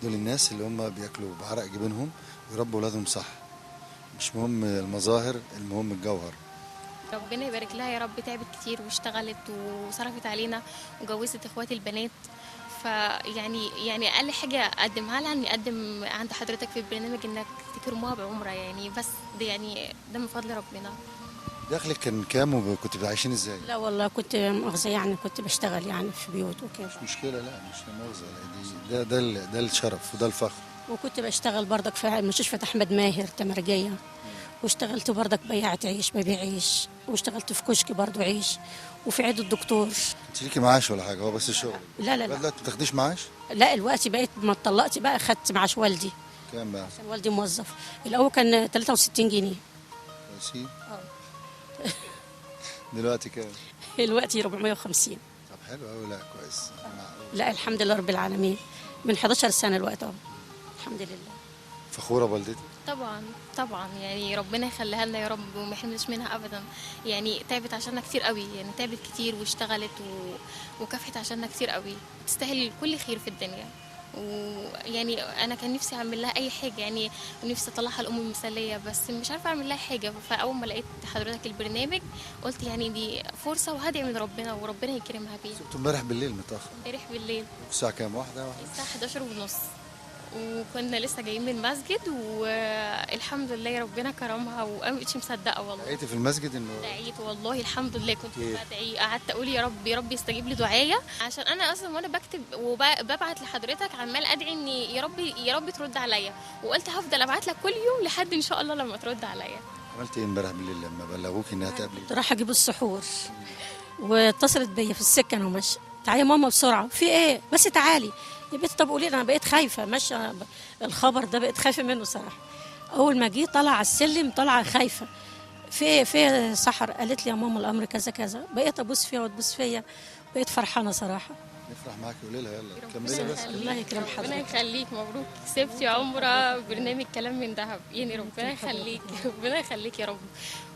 دول الناس اللي هم بياكلوا بعرق جبينهم ويربوا ولادهم صح. مش مهم المظاهر، المهم الجوهر. ربنا يبارك لها يا رب، تعبت كتير واشتغلت وصرفت علينا وجوزت اخواتي البنات. فيعني اقل حاجه اقدمها لها اني اقدم عند حضرتك في البرنامج انك تكرموها بعمره يعني، بس ده يعني ده من فضل ربنا. دخلك كان كام وكنت عايشين ازاي؟ لا والله كنت مؤاخذة يعني كنت بشتغل يعني في بيوت وكده. مش مشكله، لا مش مؤاخذه، ده الشرف وده الفخر. وكنت بشتغل برضك في مستشفى أحمد ماهر تمرجية، واشتغلت برضك بياعة عيش ببيع عيش، واشتغلت في كشك برضو عيش، وفي عيد الدكتور. انت ليكي معاش ولا حاجه؟ هو بس الشغل؟ لا لا لا لا. دلوقتي ما بتاخديش معاش؟ لا الوقت بقيت ما اتطلقت بقى خدت معاش والدي كام بقى؟ عشان والدي موظف. الأول كان 63 جنيه. كويسين. دلوقتي كام؟ الوقت 450. طب حلو قوي، لا كويس. لا الحمد لله رب العالمين، من 11 سنة الوقت اهو الحمد لله. فخوره بوالدتك؟ طبعا طبعا، يعني ربنا يخليها لنا يا رب وما يحرمناش منها ابدا. يعني تعبت عشاننا كتير قوي، يعني تعبت كتير واشتغلت وكافحت عشاننا كتير قوي، تستاهل كل خير في الدنيا. ويعني انا كان نفسي اعمل لها اي حاجه يعني، ونفسي اطلعها الام المثاليه، بس مش عارفه اعمل لها حاجه. فاول ما لقيت حضرتك البرنامج قلت يعني دي فرصه وهدعي من ربنا وربنا يكرمها بيها. كنت امبارح بالليل متاخر. امبارح بالليل الساعه كام؟ واحده؟ الساعه 11 ونص، وكنا لسه جايين من المسجد والحمد لله يا ربنا كرمها وانا مبقتش مصدقه والله. لقيتي في المسجد انه دعيت والله الحمد لله، كنت كتير. بدعي، قعدت اقول يا رب يا رب يستجيب لي دعايا، عشان انا اصلا وانا بكتب وببعت لحضرتك عمال ادعي ان يا رب يا رب ترد عليا، وقلت هفضل ابعت لك كل يوم لحد ان شاء الله لما ترد عليا. عملت ايه امبارح بالليل لما بلغوك انها كنت تقابلي؟ رايحة اجيب السحور، واتصلت بيا في السكه انا وماشيه، تعالي يا ماما بسرعه، في ايه بس تعالي يا بنتي. طب قولي لي، انا بقيت خايفه ماشيه الخبر ده بقيت خايفه منه صراحه. اول ما جه طلع على السلم طالعه خايفه، في ايه في إيه سحر؟ قالت لي يا ماما الامر كذا كذا، بقيت ابوس فيها وتبوس فيا، بقيت فرحانه صراحه. نفرح معاكي، قولي لها يلا ربنا كملي بس. يخليك. الله يكرم ربنا حضرتك. يخليك، مبروك كسبتي عمره برنامج كلام من ذهب، يعني ربنا يخليك ربنا يخليك يا رب،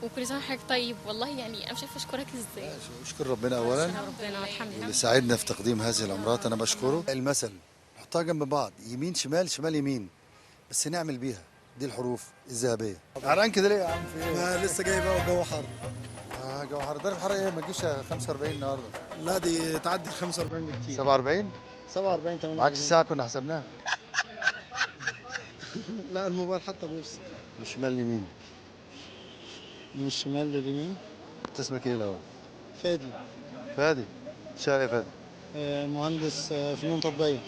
وكل سنه وحضرتك طيب. والله يعني انا مش عارفه اشكرك ازاي. اشكر ربنا اولا ربنا والحمد اللي لله. ساعدنا في تقديم هذه العمرات، انا بشكره. المثل نحطها جنب بعض، يمين شمال شمال يمين، بس نعمل بيها. دي الحروف الذهبيه. عرقان كده ليه يا عم؟ في ايه؟ ما لسه جاي بقى والجو حر. جو حر. درجه الحراره ايه؟ ما تجيش 45 النهارده؟ لا دي تعدي ال 45 بكتير. 47. 47 48. معاكش الساعه كنا حسبناها. لا الموبايل حتى بص. من شمال ليمين. من الشمال لليمين. انت اسمك ايه الاول؟ فادي. فادي. شغال يا فادي؟ مهندس فنون تطبيقية.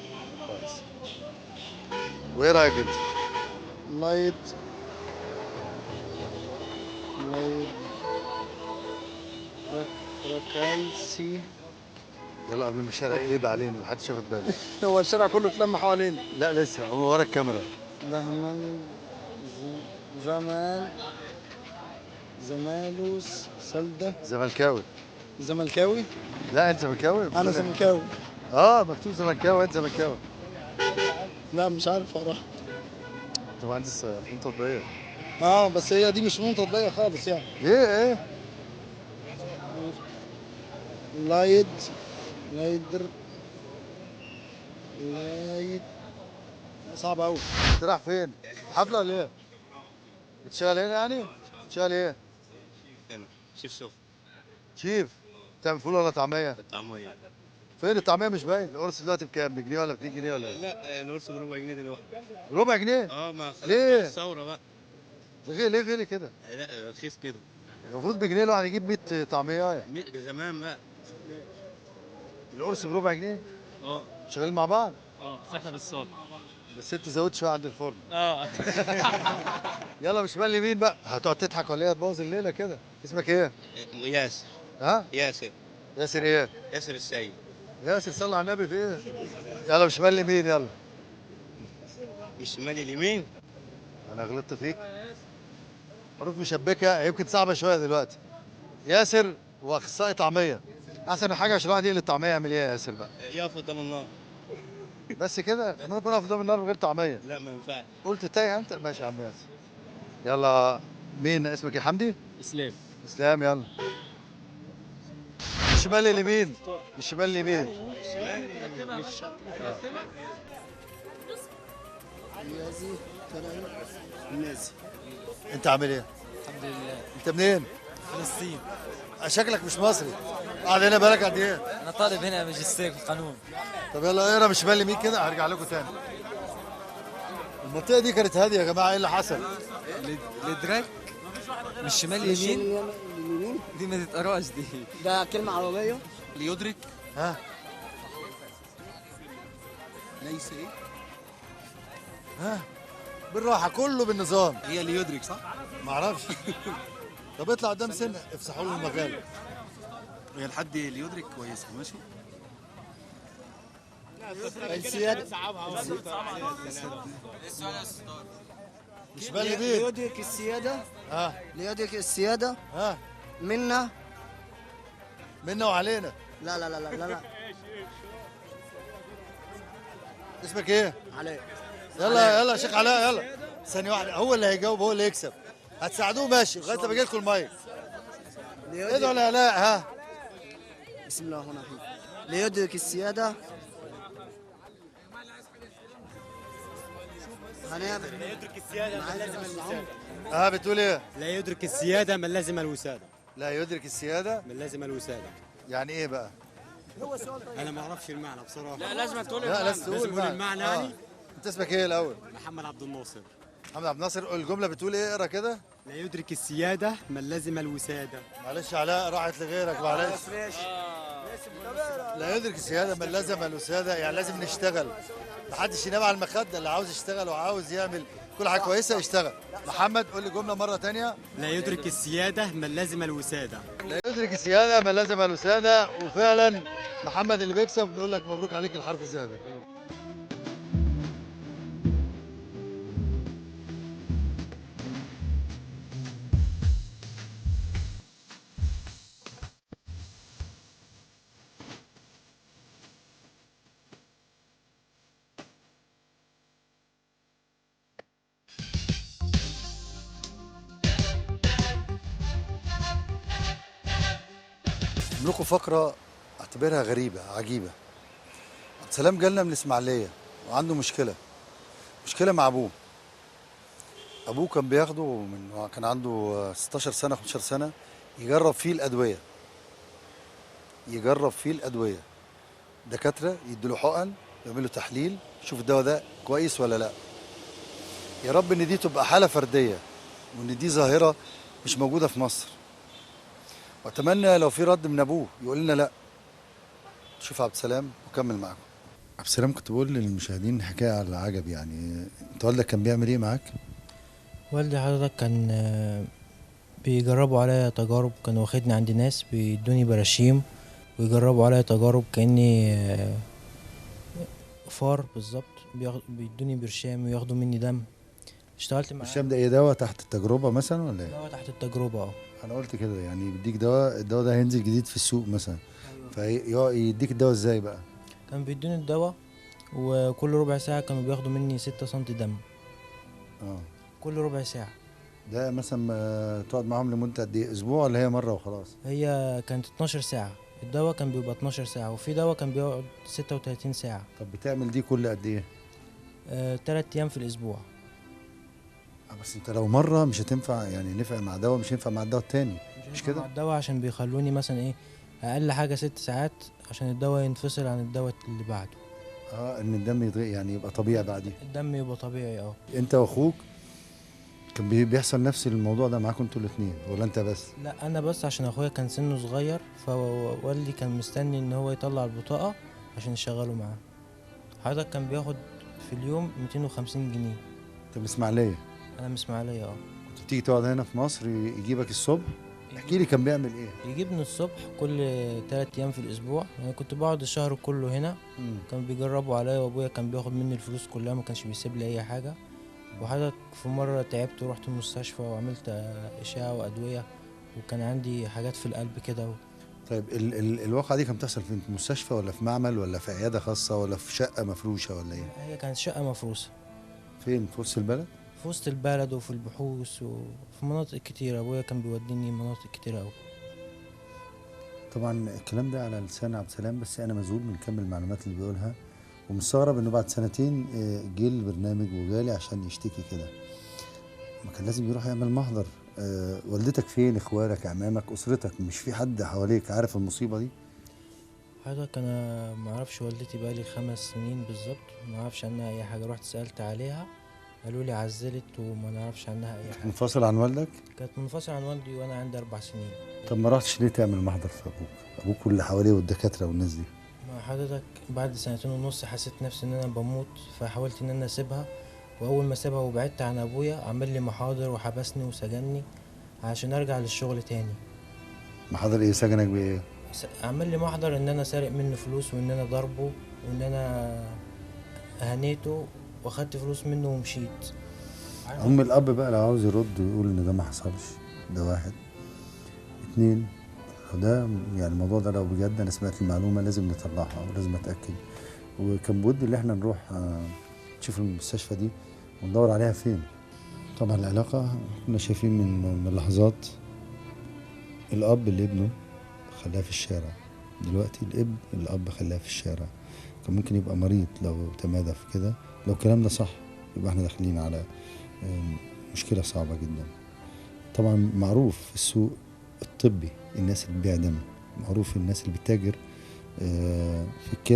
كويس. وايه رايك انت؟ لايت فركانسي. يلا قبل ما الشارع يقلب علينا محدش ياخد باله. هو الشارع كله اتلم حوالينا. لا لسه هو ورا الكاميرا. زمان زمان زمالوس سلدة. زملكاوي. زملكاوي. لا انت زملكاوي؟ انا زملكاوي. اه مكتوب زملكاوي، انت زملكاوي. لا مش عارف اقرا. انت مهندس فنون تطبيقيه. بس هي دي مش فنون تطبيقية خالص يعني. ايه لايد لايدر لايد. صعب قوي. انت رايح فين؟ حفله ولا ايه؟ بتشتغل هنا يعني؟ بتشتغل ايه؟ هنا شيف سوف شيف. تعمل فول ولا طعميه؟ الطعمية. فين الطعميه مش باين؟ القرص دلوقتي بكام؟ بجنيه ولا ب 2 جنيه ولا ايه؟ لا الورث بربع جنيه دلوقتي. ربع جنيه؟ ما ليه؟ الثورة بقى. ليه غالي كده؟ لا رخيص كده. المفروض بجنيه الواحد يجيب 100 طعميه. زمان بقى. القرص بربع جنيه؟ اه شغالين مع بعض؟ احنا بالصوت. بس انت زودت شويه عند الفرن. اه يلا مش مال يمين بقى، هتقعد تضحك ولا ايه؟ هتبوظ الليله كده. اسمك ايه؟ ياسر. ها؟ ياسر. ياسر ايه؟ ياسر السيد. ياسر صلى على النبي في ايه؟ يلا مش مال يمين يلا. مش شمال اليمين. انا غلطت فيك. حروف مشبكه يمكن صعبه شويه دلوقتي. ياسر واخصائي طعميه. احسن حاجه عشان الواحد يقلي الطعميه يعمل ايه يا ياسر بقى؟ يقف قدام النار. بس كده؟ احنا ممكن نقف قدام النار من غير طعميه. لا ما ينفعش. قلت تايه انت؟ ماشي يا عم ياسر. يلا مين اسمك يا حمدي؟ اسلام. اسلام يلا. الشمال اليمين. الشمال اليمين. نيازي كرعي النازي. انت عامل ايه؟ الحمد لله. انت منين؟ فلسطين. شكلك مش مصري. قاعد هنا بالك قد ايه؟ انا طالب هنا ماجستير في القانون. طب يلا اقرا من شمال ليمين كده هرجع لكم تاني. المنطقة دي كانت هادية يا جماعة، ايه اللي حصل؟ الادراك مش شمال يمين، دي ما تتقراش دي. ده كلمة عربية. ليدرك ها؟ ليس ايه؟ ها؟ بالراحة كله بالنظام. هي ليدرك صح؟ معرفش. طب اطلع قدام سنة افسحوا له المجال. هي لحد ليدرك كويسه ماشي. السيادة. شمال يمين. ليدرك السيادة. ها؟ ليدرك السيادة ها؟ منا. منا وعلينا. لا لا لا لا لا, لا. اسمك ايه؟ علاء. يلا يلا يا شيخ علاء يلا. ثانية واحدة، هو اللي هيجاوب هو اللي يكسب. هتساعدوه ماشي لغاية ما اجي لكم المايك. ادعوا لعلاء. ها؟ بسم الله الرحمن الرحيم. ليدرك السيادة. هنعمل. يدرك السيادة من لازم الوسادة. ها بتقول ايه؟ لا يدرك السيادة من لازم الوسادة. لا يدرك السيادة. من لازم الوسادة. يعني ايه بقى؟ أنا ما أعرفش المعنى بصراحة. لا لازم تقول المعنى يعني. انت اسمك ايه الاول؟ محمد عبد الناصر. محمد عبد الناصر. الجملة بتقول ايه؟ اقرا كده. لا يدرك السيادة من لازم الوسادة. معلش علاء راحت لغيرك معلش. لا يدرك السيادة من لازم الوسادة، يعني لازم نشتغل. محدش ينام على المخدة، اللي عاوز يشتغل وعاوز يعمل كل حاجة كويسة يشتغل. محمد قول لي جملة مرة تانية. لا يدرك السيادة من لازم الوسادة. لا يدرك السيادة من لازم الوسادة، وفعلا محمد اللي بيكسب. بنقول لك مبروك عليك الحرف الذهبي. لكم فقرة اعتبرها غريبة عجيبة. عبد السلام جالنا من الإسماعيلية وعنده مشكلة مع أبوه. أبوه كان بياخده كان عنده 16 سنة 15 سنة يجرب فيه الأدوية. دكاترة يديله حقن، يعملوا تحليل، يشوف الدواء ده كويس ولا لا. يا رب إن دي تبقى حالة فردية وإن دي ظاهرة مش موجودة في مصر. واتمنى لو في رد من ابوه يقول لنا لا. شوف عبد السلام وكمل معاكم. عبد السلام كنت بقول للمشاهدين حكايه على العجب، يعني انت والدك كان بيعمل ايه معاك؟ والدي حضرتك كان بيجربوا عليا تجارب، كان واخدني عند ناس بيدوني براشيم ويجربوا عليا تجارب كأني فار بالظبط. بيدوني برشام وياخدوا مني دم. اشتغلت معاه. الشام ده ايه، دواء تحت التجربه مثلا ولا ايه؟ دواء تحت التجربة انا قلت كده، يعني بيديك دواء، الدواء ده هينزل جديد في السوق مثلا. فيديك الدواء ازاي بقى؟ كان بيدوني الدواء وكل ربع ساعة كانوا بياخدوا مني 6 سنتي دم. كل ربع ساعة. ده مثلا تقعد معاهم لمده قد ايه، اسبوع ولا هي مره وخلاص؟ هي كانت 12 ساعة. الدواء كان بيبقى 12 ساعة وفي دواء كان بيقعد 36 ساعة. طب بتعمل دي كل قد ايه؟ 3 أيام في الأسبوع. بس انت لو مره مش هتنفع، يعني نفع مع دواء مش هينفع مع الدواء التاني، مش كده؟ مع الدواء عشان بيخلوني مثلا ايه اقل حاجه 6 ساعات عشان الدواء ينفصل عن الدواء اللي بعده. ان الدم يتغير يعني يبقى طبيعي بعدين. الدم يبقى طبيعي. انت واخوك كان بيحصل نفس الموضوع ده معاكم انتوا الاثنين ولا انت بس؟ لا انا بس، عشان اخويا كان سنه صغير فوالدي كان مستني ان هو يطلع البطاقه عشان يشغله معاه. حضرتك كان بياخد في اليوم 250 جنيه. انت من الاسماعيليه؟ انا من اسماعيليه. كنت بتيجي تقعد هنا في مصر يجيبك الصبح؟ احكي لي كان بيعمل ايه؟ يجيبني الصبح كل 3 ايام في الاسبوع، يعني كنت بقعد الشهر كله هنا. كانوا بيجربوا عليا وابويا كان بياخد مني الفلوس كلها، ما كانش بيسيب لي اي حاجه. وحضرتك في مره تعبت ورحت المستشفى وعملت اشعه وادويه وكان عندي حاجات في القلب كده. طيب الواقعه دي كانت بتحصل في مستشفى ولا في معمل ولا في عياده خاصه ولا في شقه مفروشه ولا ايه؟ هي كانت شقه مفروسه. فين، في وسط البلد؟ في وسط البلد وفي البحوث وفي مناطق كتيرة. ابويا كان بيوديني مناطق كتيرة أوي. طبعا الكلام ده على لسان عبد السلام، بس انا مذهول من كم المعلومات اللي بيقولها. ومستغرب انه بعد سنتين جه البرنامج وجالي عشان يشتكي كده. ما كان لازم يروح يعمل محضر. والدتك فين؟ اخوالك، اعمامك، اسرتك، مش في حد حواليك عارف المصيبه دي؟ حضرتك انا ما اعرفش والدتي بقالي 5 سنين بالظبط، ما اعرفش عنها اي حاجه. رحت سالت عليها قالوا لي عزلت وما نعرفش عنها اي حاجه. منفصل عن والدك؟ كانت منفصله عن والدي وانا عندي 4 سنين. طب ما رحتش ليه تعمل محضر في ابوك واللي حواليه والدكاتره والناس دي؟ مع حضرتك بعد 2.5 سنين حسيت نفسي ان انا بموت، فحاولت ان انا اسيبها. واول ما اسيبها وبعدت عن ابويا عمل لي محاضر وحبسني وسجنني عشان ارجع للشغل تاني. محاضر ايه؟ سجنك بايه؟ عمل لي محضر ان انا سارق منه فلوس وان انا ضربه وان انا اهنيته واخدت فلوس منه ومشيت. الاب بقى لو عاوز يرد ويقول ان ده ما حصلش، ده 1. 2 ده يعني الموضوع ده لو بجد انا سمعت المعلومه لازم نطلعها ولازم اتاكد. وكان بودي ان احنا نروح نشوف المستشفى دي وندور عليها فين. طبعا العلاقه كنا شايفين من لحظات الاب اللي ابنه خلاه في الشارع. دلوقتي الابن الاب خلاه في الشارع. كان ممكن يبقى مريض لو تمادى في كده. لو الكلام ده صح يبقى احنا داخلين على مشكله صعبه جدا. طبعا معروف في السوق الطبي الناس اللي بتبيع دم، معروف الناس اللي بتتاجر في الكلى